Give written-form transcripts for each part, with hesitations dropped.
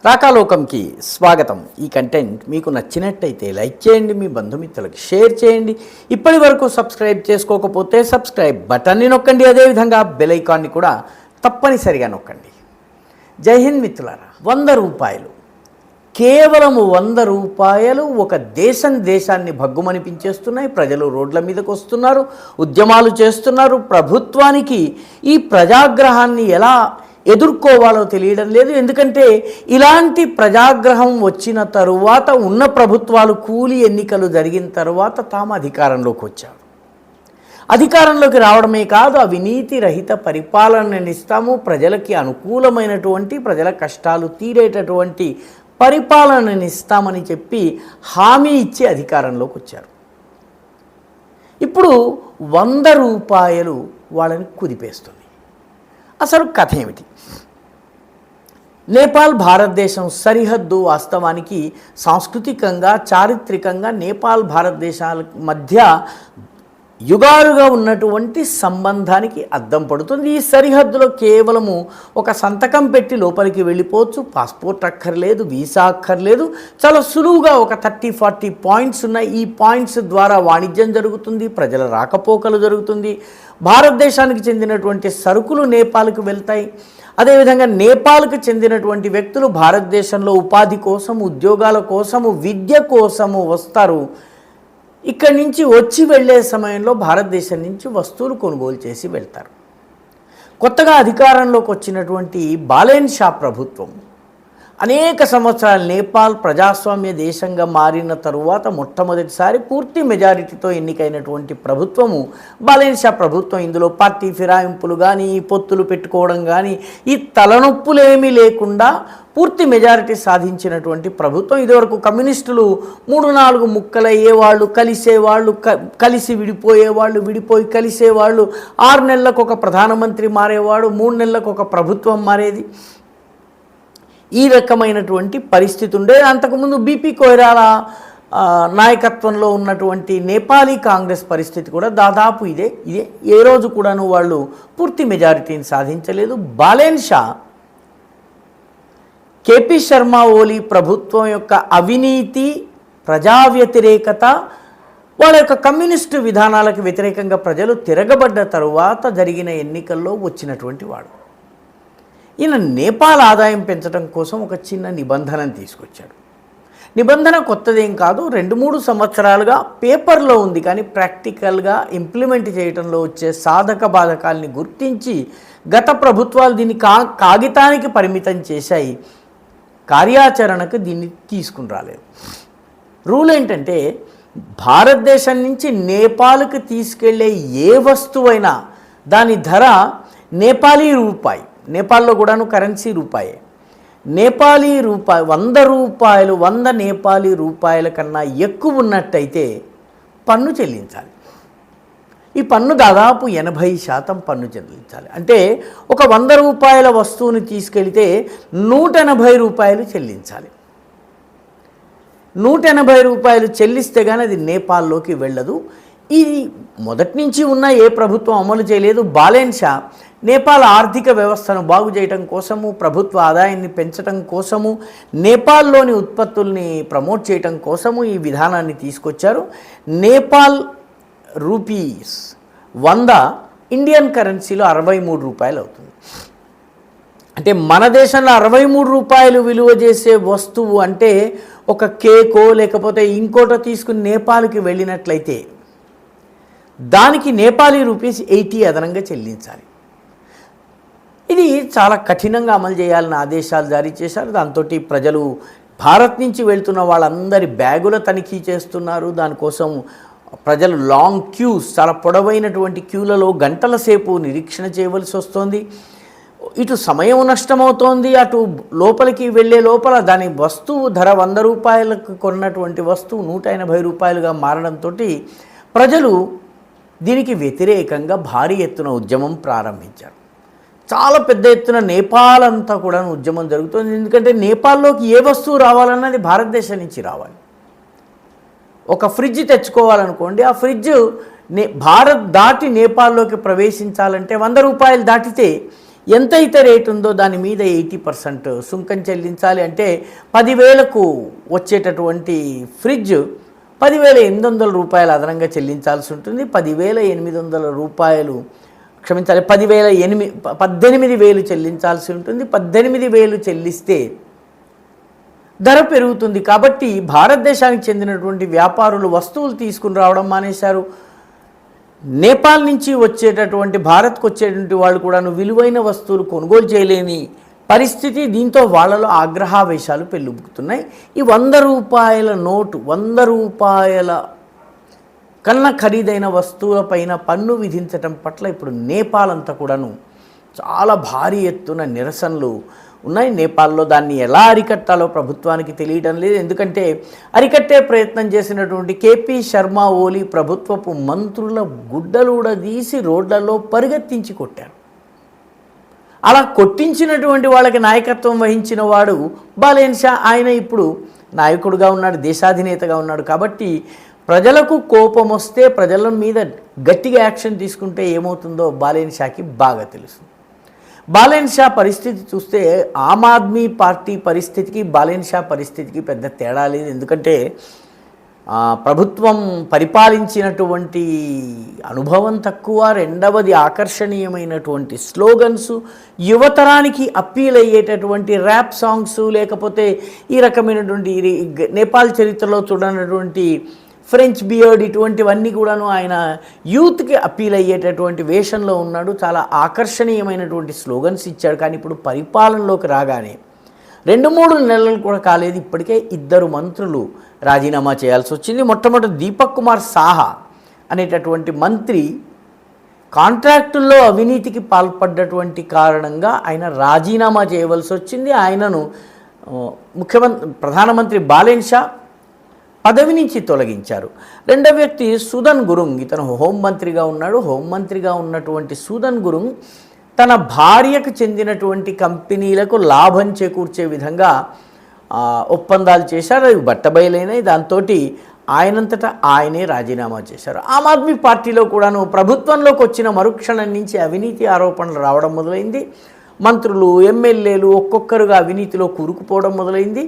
రాకాలోకంకి స్వాగతం. ఈ కంటెంట్ మీకు నచ్చినట్టయితే లైక్ చేయండి, మీ బంధుమిత్రులకు షేర్ చేయండి. ఇప్పటి వరకు సబ్స్క్రైబ్ చేసుకోకపోతే సబ్స్క్రైబ్ బటన్ని నొక్కండి, అదేవిధంగా బెల్ ఐకాన్ని కూడా తప్పనిసరిగా నొక్కండి. జై హింద్ మిత్రులారా. 100 రూపాయలు, కేవలం 100 రూపాయలు ఒక దేశాన్ని భగ్గుమనిపించేస్తున్నాయి. ప్రజలు రోడ్ల మీదకు వస్తున్నారు, ఉద్యమాలు చేస్తున్నారు. ప్రభుత్వానికి ఈ ప్రజాగ్రహాన్ని ఎలా ఎదుర్కోవాలో తెలియడం లేదు. ఎందుకంటే ఇలాంటి ప్రజాగ్రహం వచ్చిన తరువాత, ఉన్న ప్రభుత్వాలు కూలి ఎన్నికలు జరిగిన తరువాత తాము అధికారంలోకి వచ్చారు. అధికారంలోకి రావడమే కాదు, అవినీతి రహిత పరిపాలనని ఇస్తాము, ప్రజలకి అనుకూలమైనటువంటి, ప్రజల కష్టాలు తీరేటటువంటి పరిపాలనని ఇస్తామని చెప్పి హామీ ఇచ్చి అధికారంలోకి వచ్చారు. ఇప్పుడు 100 రూపాయలు వాళ్ళని కుదిపేస్తుంది. అసలు కథ ఏమిటి? నేపాల్ భారతదేశం సరిహద్దు వాస్తవానికి సాంస్కృతికంగా, చారిత్రకంగా నేపాల్ భారతదేశాల మధ్య యుగాలుగా ఉన్నటువంటి సంబంధానికి అద్దం పడుతుంది. ఈ సరిహద్దులో కేవలము ఒక సంతకం పెట్టి లోపలికి వెళ్ళిపోవచ్చు. పాస్పోర్ట్ అక్కర్లేదు, వీసా అక్కర్లేదు. చాలా సులువుగా ఒక 30-40 పాయింట్స్ ఉన్నాయి. ఈ పాయింట్స్ ద్వారా వాణిజ్యం జరుగుతుంది, ప్రజల రాకపోకలు జరుగుతుంది. భారతదేశానికి చెందినటువంటి సరుకులు నేపాల్కు వెళ్తాయి. అదేవిధంగా నేపాల్కు చెందినటువంటి వ్యక్తులు భారతదేశంలో ఉపాధి కోసము, ఉద్యోగాల కోసము, విద్య కోసము వస్తారు. ఇక్కడి నుంచి వచ్చి వెళ్ళే సమయంలో భారతదేశం నుంచి వస్తువులు కొనుగోలు చేసి వెళ్తారు. కొత్తగా అధికారంలోకి వచ్చినటువంటి బాలేన్ షా ప్రభుత్వం అనేక సంవత్సరాలు నేపాల్ ప్రజాస్వామ్య దేశంగా మారిన తరువాత మొట్టమొదటిసారి పూర్తి మెజారిటీతో ఎన్నికైనటువంటి ప్రభుత్వము బాలేన్ షా ప్రభుత్వం. ఇందులో పార్టీ ఫిరాయింపులు కానీ, పొత్తులు పెట్టుకోవడం కానీ, ఈ తలనొప్పులేమీ లేకుండా పూర్తి మెజారిటీ సాధించినటువంటి ప్రభుత్వం. ఇదివరకు కమ్యూనిస్టులు 3-4 ముక్కలయ్యేవాళ్ళు, కలిసేవాళ్ళు, కలిసి విడిపోయేవాళ్ళు, విడిపోయి కలిసేవాళ్ళు. 6 నెలలకు ఒక ప్రధానమంత్రి మారేవాడు, 3 నెలలకు ఒక ప్రభుత్వం మారేది. ఈ రకమైనటువంటి పరిస్థితి ఉండే. అంతకుముందు బీపీ కొయిరాల నాయకత్వంలో ఉన్నటువంటి నేపాలీ కాంగ్రెస్ పరిస్థితి కూడా దాదాపు ఇదే. ఏ రోజు కూడాను వాళ్ళు పూర్తి మెజారిటీని సాధించలేదు. బాలేన్ షా, కేపీ శర్మ ఓలీ ప్రభుత్వం యొక్క అవినీతి, ప్రజా వ్యతిరేకత, వాళ్ళ యొక్క కమ్యూనిస్టు విధానాలకు వ్యతిరేకంగా ప్రజలు తిరగబడ్డ తరువాత జరిగిన ఎన్నికల్లో వచ్చినటువంటి వాడు. ఈయన నేపాల్ ఆదాయం పెంచడం కోసం ఒక చిన్న నిబంధనను తీసుకొచ్చాడు. నిబంధన కొత్తదేం కాదు, 2-3 సంవత్సరాలుగా పేపర్లో ఉంది. కానీ ప్రాక్టికల్గా ఇంప్లిమెంట్ చేయడంలో వచ్చే సాధక బాధకాల్ని గుర్తించి గత ప్రభుత్వాలు దీన్ని కాగితానికి పరిమితం చేశాయి, కార్యాచరణకు దీన్ని తీసుకుని రాలేదు. రూల్ ఏంటంటే, భారతదేశం నుంచి నేపాల్కి తీసుకెళ్లే ఏ వస్తువైనా దాని ధర నేపాలీ రూపాయి, నేపాల్లో కూడాను కరెన్సీ రూపాయే. నేపాలీ రూపాయి 100 రూపాయలు, 100 నేపాలీ రూపాయల కన్నా ఎక్కువ ఉన్నట్టయితే పన్ను చెల్లించాలి. ఈ పన్ను దాదాపు 80% పన్ను చెల్లించాలి. అంటే ఒక 100 రూపాయల వస్తువుని తీసుకెళ్తే 180 రూపాయలు చెల్లించాలి. 180 రూపాయలు చెల్లిస్తే కానీ అది నేపాల్లోకి వెళ్ళదు. ఇది మొదటి నుంచి ఉన్న ఏ ప్రభుత్వం అమలు చేయలేదు. బాలేన్ షా నేపాల్ ఆర్థిక వ్యవస్థను బాగు చేయడం కోసము, ప్రభుత్వ ఆదాయాన్ని పెంచడం కోసము, నేపాల్లోని ఉత్పత్తుల్ని ప్రమోట్ చేయడం కోసము ఈ విధానాన్ని తీసుకొచ్చారు. నేపాల్ రూపీస్ 100 ఇండియన్ కరెన్సీలో 63 రూపాయలు అవుతుంది. అంటే మన దేశంలో 63 రూపాయలు విలువ చేసే వస్తువు అంటే ఒక కేకో లేకపోతే ఇంకోటో తీసుకుని నేపాల్కి వెళ్ళినట్లయితే దానికి నేపాలీ రూపీస్ 80 అదనంగా చెల్లించాలి. ఇది చాలా కఠినంగా అమలు చేయాలని ఆదేశాలు జారీ చేశారు. దాంతో ప్రజలు భారత్ నుంచి వెళ్తున్న వాళ్ళందరి బ్యాగుల తనిఖీ చేస్తున్నారు. దానికోసం ప్రజలు లాంగ్ క్యూస్, చాలా పొడవైనటువంటి క్యూలలో గంటల సేపు నిరీక్షణ చేయవలసి వస్తుంది. ఇటు సమయం నష్టమవుతోంది, అటు లోపలికి వెళ్ళే లోపల దాని వస్తువు ధర 100 రూపాయలకు కొన్నటువంటి వస్తువు 180 రూపాయలుగా మారడంతో ప్రజలు దీనికి వ్యతిరేకంగా భారీ ఎత్తున ఉద్యమం ప్రారంభించారు. చాలా పెద్ద ఎత్తున నేపాల్ అంతా కూడా ఉద్యమం జరుగుతుంది. ఎందుకంటే నేపాల్లోకి ఏ వస్తువు రావాలన్నది భారతదేశం నుంచి రావాలి. ఒక ఫ్రిడ్జ్ తెచ్చుకోవాలనుకోండి, ఆ ఫ్రిడ్జ్ భారత్ దాటి నేపాల్లోకి ప్రవేశించాలంటే 100 రూపాయలు దాటితే ఎంతైతే రేటు ఉందో దాని మీద 80% సుంకం చెల్లించాలి. అంటే 10,000కు వచ్చేటటువంటి ఫ్రిడ్జ్ 10,800 రూపాయలు అదనంగా చెల్లించాల్సి ఉంటుంది. 10,800 రూపాయలు క్షమించాలి 18,000 చెల్లించాల్సి ఉంటుంది. 18,000 చెల్లిస్తే ధర పెరుగుతుంది. కాబట్టి భారతదేశానికి చెందినటువంటి వ్యాపారులు వస్తువులు తీసుకుని రావడం మానేశారు. నేపాల్ నుంచి వచ్చేటటువంటి భారత్కు వచ్చేటువంటి వాళ్ళు కూడాను విలువైన వస్తువులు కొనుగోలు చేయలేని పరిస్థితి. దీంతో వాళ్ళలో ఆగ్రహావేశాలు పెళ్ళుబుకుతున్నాయి. ఈ 100 రూపాయల నోటు 100 రూపాయల కన్నా ఖరీదైన వస్తువులపైన పన్ను విధించటం పట్ల ఇప్పుడు నేపాల్ అంతా కూడాను చాలా భారీ ఎత్తున నిరసనలు ఉన్నాయి. నేపాల్లో దాన్ని ఎలా అరికట్టాలో ప్రభుత్వానికి తెలియడం లేదు. ఎందుకంటే అరికట్టే ప్రయత్నం చేసినటువంటి కేపీ శర్మ ఓలీ ప్రభుత్వపు మంత్రుల గుడ్డలూడదీసి రోడ్లలో పరిగెత్తించి కొట్టారు. అలా కొట్టించినటువంటి వాళ్ళకి నాయకత్వం వహించిన వాడు బాలేన్ షా. ఆయన ఇప్పుడు నాయకుడుగా ఉన్నాడు, దేశాధినేతగా ఉన్నాడు. కాబట్టి ప్రజలకు కోపం వస్తే ప్రజల మీద గట్టిగా యాక్షన్ తీసుకుంటే ఏమవుతుందో బాలేన్ షాకి బాగా తెలుసు. బాలేన్ షా పరిస్థితి చూస్తే ఆమ్ ఆద్మీ పార్టీ పరిస్థితికి బాలేన్ షా పరిస్థితికి పెద్ద తేడా లేదు. ఎందుకంటే ప్రభుత్వం పరిపాలించినటువంటి అనుభవం తక్కువ. రెండవది ఆకర్షణీయమైనటువంటి స్లోగన్స్, యువతరానికి అప్పీల్ అయ్యేటటువంటి ర్యాప్ సాంగ్స్, లేకపోతే ఈ రకమైనటువంటి నేపాల్ చరిత్రలో చూడనటువంటి ఫ్రెంచ్ బియర్డ్, ఇటువంటివన్నీ కూడాను ఆయన యూత్కి అప్పీల్ అయ్యేటటువంటి వేషంలో ఉన్నాడు. చాలా ఆకర్షణీయమైనటువంటి స్లోగన్స్ ఇచ్చాడు. కానీ ఇప్పుడు పరిపాలనలోకి రాగానే 2-3 నెలలు కూడా కాలేదు, ఇప్పటికే 2 మంత్రులు రాజీనామా చేయాల్సి వచ్చింది. మొట్టమొదటి దీపక్ కుమార్ సాహా అనేటటువంటి మంత్రి కాంట్రాక్టుల్లో అవినీతికి పాల్పడ్డటువంటి కారణంగా ఆయన రాజీనామా చేయవలసి వచ్చింది. ఆయనను ప్రధానమంత్రి బాలేన్ షా పదవి నుంచి తొలగించారు. రెండవ వ్యక్తి సుదన్ గురుంగ్, ఇతను హోంమంత్రిగా ఉన్నాడు. హోంమంత్రిగా ఉన్నటువంటి సుదన్ గురుంగ్ తన భార్యకు చెందినటువంటి కంపెనీలకు లాభం చేకూర్చే విధంగా ఒప్పందాలు చేశారు. అవి బట్టబయలైనాయి. దాంతో ఆయనంతటా ఆయనే రాజీనామా చేశారు. ఆమ్ ఆద్మీ పార్టీలో కూడాను ప్రభుత్వంలోకి వచ్చిన మరుక్షణం నుంచి అవినీతి ఆరోపణలు రావడం మొదలైంది. మంత్రులు, ఎమ్మెల్యేలు ఒక్కొక్కరుగా అవినీతిలో కూరుకుపోవడం మొదలైంది.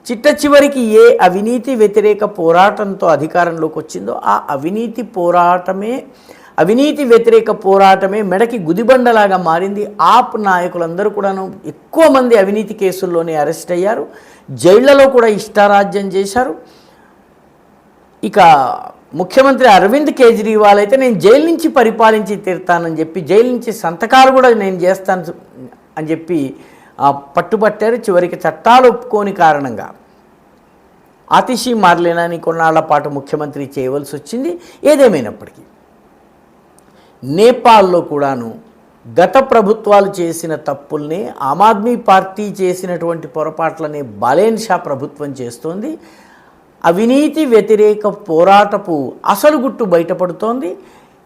చిట్ట చివరికి ఏ అవినీతి వ్యతిరేక పోరాటంతో అధికారంలోకి వచ్చిందో ఆ అవినీతి వ్యతిరేక పోరాటమే మెడకి గుదిబండలాగా మారింది. ఆప్ నాయకులందరూ కూడాను ఎక్కువ మంది అవినీతి కేసుల్లోనే అరెస్ట్ అయ్యారు. జైళ్లలో కూడా ఇష్టారాజ్యం చేశారు. ఇక ముఖ్యమంత్రి అరవింద్ కేజ్రీవాల్ అయితే నేను జైలు నుంచి పరిపాలించి తీరుతానని చెప్పి, జైలు నుంచి సంతకాలు కూడా నేను చేస్తాను అని చెప్పి పట్టుబట్టారు. చివరికి చట్టాలు ఒప్పుకోని కారణంగా ఆతిషి మార్లేనాని కొన్నాళ్ల పాటు ముఖ్యమంత్రి చేయవలసి వచ్చింది. ఏదేమైనప్పటికీ నేపాల్లో కూడాను గత ప్రభుత్వాలు చేసిన తప్పుల్ని, ఆమ్ ఆద్మీ పార్టీ చేసినటువంటి పొరపాట్లనే బాలేన్ షా ప్రభుత్వం చేస్తోంది. అవినీతి వ్యతిరేక పోరాటపు అసలు గుట్టు బయటపడుతోంది.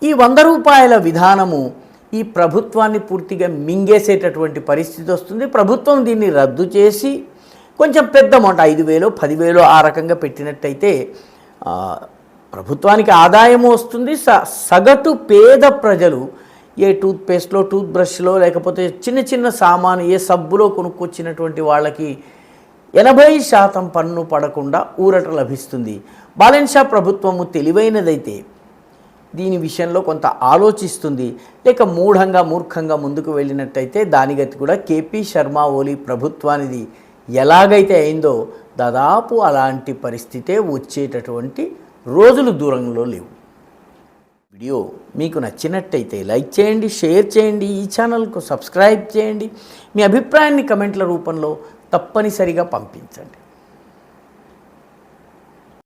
ఈ 100 రూపాయల విధానము ఈ ప్రభుత్వాన్ని పూర్తిగా మింగేసేటటువంటి పరిస్థితి వస్తుంది. ప్రభుత్వం దీన్ని రద్దు చేసి కొంచెం పెద్ద అమౌంట్ 5,000, 10,000 ఆ రకంగా పెట్టినట్టయితే ప్రభుత్వానికి ఆదాయము వస్తుంది. సగటు పేద ప్రజలు ఏ టూత్పేస్ట్లో, టూత్ బ్రష్లో, లేకపోతే చిన్న చిన్న సామాను ఏ సబ్బులో కొనుక్కొచ్చినటువంటి వాళ్ళకి 80% పన్ను పడకుండా ఊరట లభిస్తుంది. బాలేన్ షా ప్రభుత్వము తెలివైనదైతే దీని విషయంలో కొంత ఆలోచిస్తుంది. లేక మూర్ఖంగా ముందుకు వెళ్ళినట్టయితే దాని గతి కూడా కేపీ శర్మ ఓలీ ప్రభుత్వానిది ఎలాగైతే అయిందో దాదాపు అలాంటి పరిస్థితే వచ్చేటటువంటి రోజులు దూరంలో లేవు. వీడియో మీకు నచ్చినట్టయితే లైక్ చేయండి, షేర్ చేయండి, ఈ ఛానల్కు సబ్స్క్రైబ్ చేయండి. మీ అభిప్రాయాన్ని కమెంట్ల రూపంలో తప్పనిసరిగా పంపించండి.